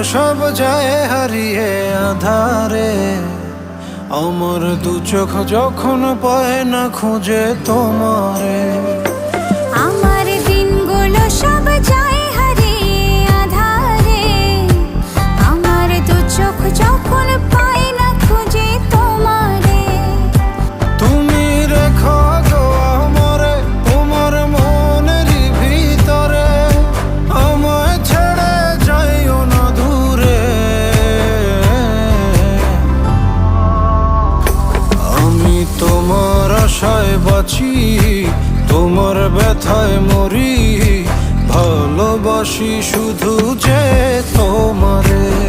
সব যায় হারিয়ে আধারে। আমার দু চোখ যখন পায় না খুঁজে তোমারে। আমার দিনগুলো সব যায় হারিয়ে আধারে। আমার দু চোখ যখন পায় না খুঁজে তোমারে। তুমি রেখো গো আমারে তোমার মনের ভিতরে, আমায় ছেড়ে যাইও না দূরে। আমি তোমার আশায় বাঁচি, তোমার ব্যথায় মরি, ভালোবাসি শুধু যে তোমারে।